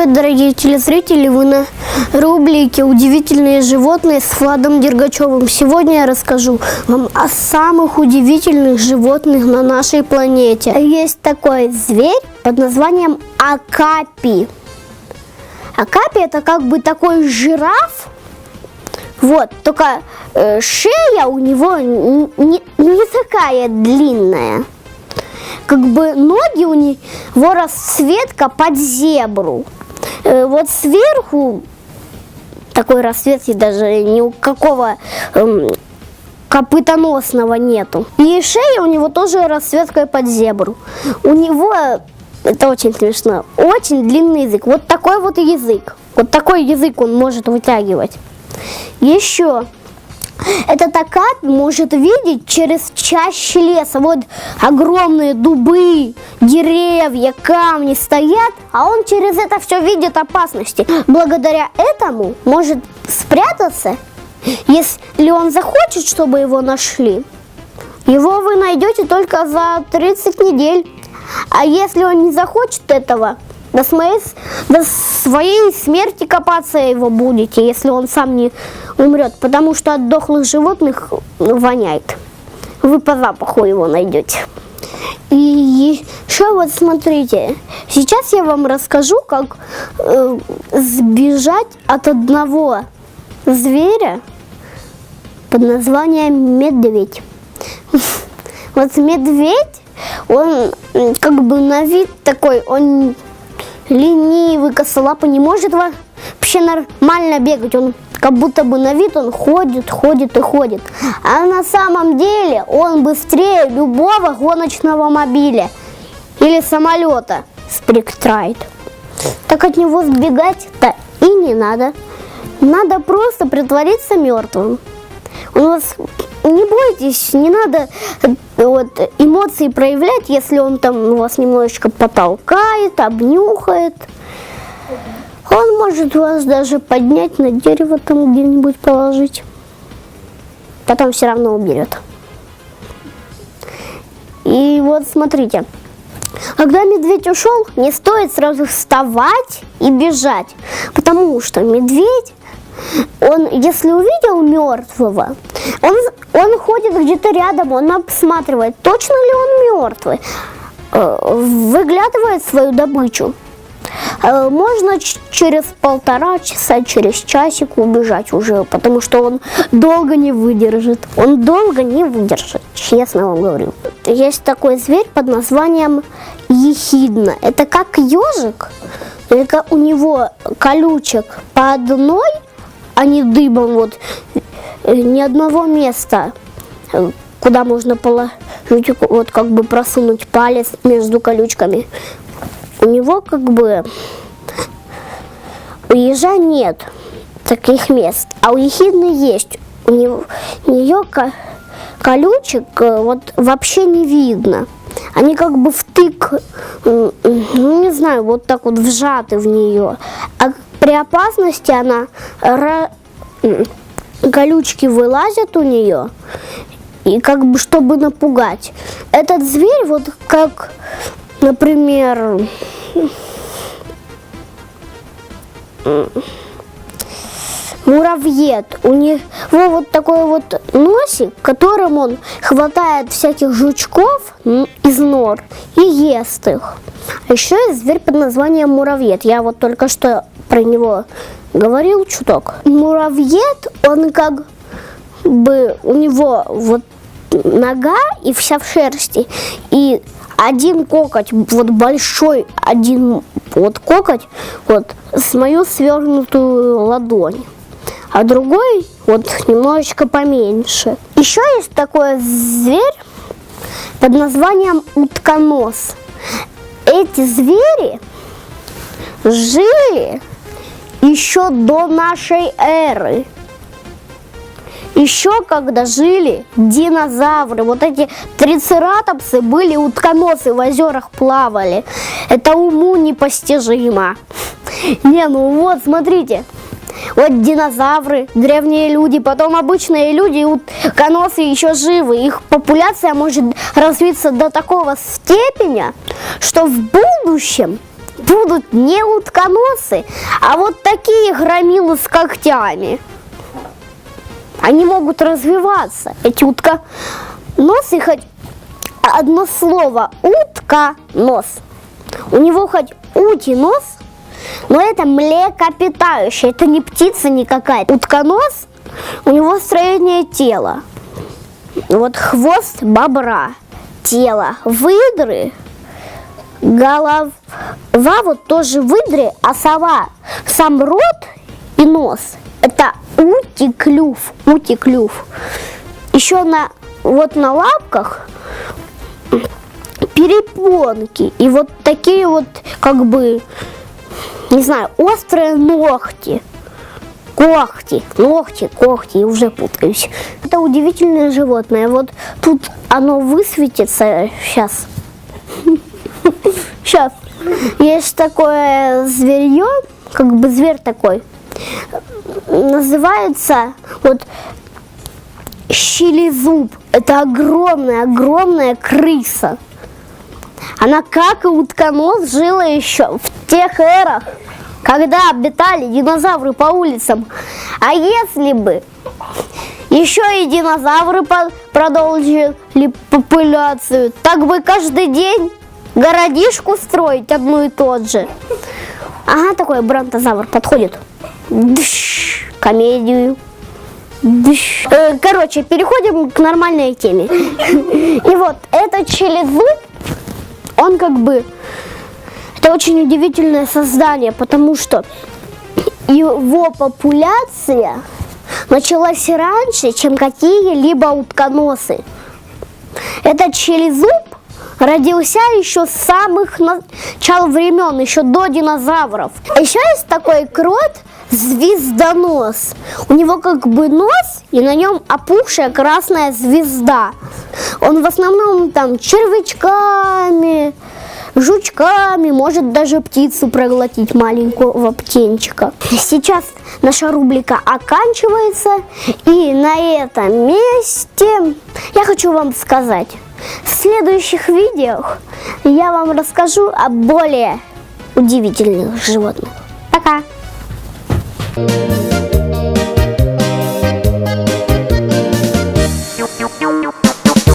Привет, дорогие телезрители! Вы на рубрике «Удивительные животные» с Владом Дергачевым. Сегодня я расскажу вам о самых удивительных животных на нашей планете. Есть такой зверь под названием окапи. Окапи – это как бы такой жираф. Вот, только шея у него не такая длинная. Как бы ноги у него расцветка под зебру. Вот сверху такой расцветки даже ни у какого копытоносного нету. И шея у него тоже расцветкой под зебру. У него, это очень смешно, очень длинный язык. Вот такой вот язык. Вот такой язык он может вытягивать. Еще. Этот окапи может видеть через чащи леса. Вот огромные дубы, деревья, камни стоят, а он через это все видит опасности. Благодаря этому может спрятаться, если он захочет, чтобы его нашли. Его вы найдете только за 30 недель. А если он не захочет этого, до своей смерти копаться его будете, если он сам не умрет, потому что от дохлых животных воняет. Вы по запаху его найдете. И еще вот смотрите, сейчас я вам расскажу, как сбежать от одного зверя под названием медведь. Вот медведь, он как бы на вид такой, он ленивый, косолапый, не может вообще нормально бегать. Он как будто бы на вид он ходит. А на самом деле он быстрее любого гоночного мобиля или самолета Спринтрайт. Так от него сбегать-то и не надо. Надо просто притвориться мертвым. Не бойтесь, не надо эмоции проявлять, если он там вас немножечко потолкает, обнюхает. Он может вас даже поднять на дерево там где-нибудь положить. Потом все равно уберет. И вот смотрите. Когда медведь ушел, не стоит сразу вставать и бежать. Потому что медведь, он, если увидел мертвого, он ходит где-то рядом, он обсматривает, точно ли он мертвый, выглядывает свою добычу. Можно через 1,5 часа, через часик убежать уже, потому что он долго не выдержит. Честно вам говорю. Есть такой зверь под названием ехидна. Это как ежик, только у него колючек по одной, а не дыбом, вот ни одного места, куда можно положить, вот как бы просунуть палец между колючками. У него как бы, у ежа нет таких мест, а у ехидны есть. У нее колючек вот вообще не видно. Они как бы втык, не знаю, вот так вот вжаты в нее. А при опасности она, колючки вылазят у нее, и как бы чтобы напугать. Этот зверь вот как, например, муравьед. У него вот такой вот носик, которым он хватает всяких жучков из нор и ест их. А еще есть зверь под названием муравьед. Я вот только что про него говорил чуток. Муравьед, он как бы, у него вот нога и вся в шерсти. И один коготь, вот большой один вот коготь, вот с мою свернутую ладонь. А другой вот немножечко поменьше. Еще есть такой зверь под названием утконос. Эти звери жили еще до нашей эры. Еще когда жили динозавры. Вот эти трицератопсы были утконосы, в озерах плавали. Это уму непостижимо. Вот смотрите. Вот динозавры, древние люди, потом обычные люди и утконосы еще живы. Их популяция может развиться до такого степени, что в будущем будут не утконосы, а вот такие громилы с когтями. Они могут развиваться, эти утконосы, хоть одно слово утконос. У него хоть утинос, но это млекопитающее, это не птица никакая. Утконос, у него строение тела. Вот хвост бобра, тело выдры, голова вот тоже выдры, а сова, сам рот и нос – это ути-клюв. Еще вот на лапках перепонки и вот такие вот, как бы, не знаю, острые ногти. Когти, я уже путаюсь. Это удивительное животное. Вот тут оно высветится сейчас. Сейчас. Есть такое зверье, как бы зверь такой. Называется вот щелезуб. Это огромная крыса. Она, как и утконос, жила еще в тех эрах, когда обитали динозавры по улицам. А если бы еще и динозавры продолжили популяцию, так бы каждый день городишку строить одну и тот же. Ага, такой бронтозавр подходит. Комедию. Короче, переходим к нормальной теме. И вот этот щелезуб, он как бы... Это очень удивительное создание, потому что его популяция началась раньше, чем какие-либо утконосы. Этот щелезуб родился еще с самых начал времен, еще до динозавров. Еще есть такой крот звездонос. У него как бы нос, и на нем опухшая красная звезда. Он в основном там червячками, жучками, может даже птицу проглотить, маленького птенчика. Сейчас наша рубрика оканчивается, и на этом месте я хочу вам сказать, в следующих видео я вам расскажу о более удивительных животных. Пока!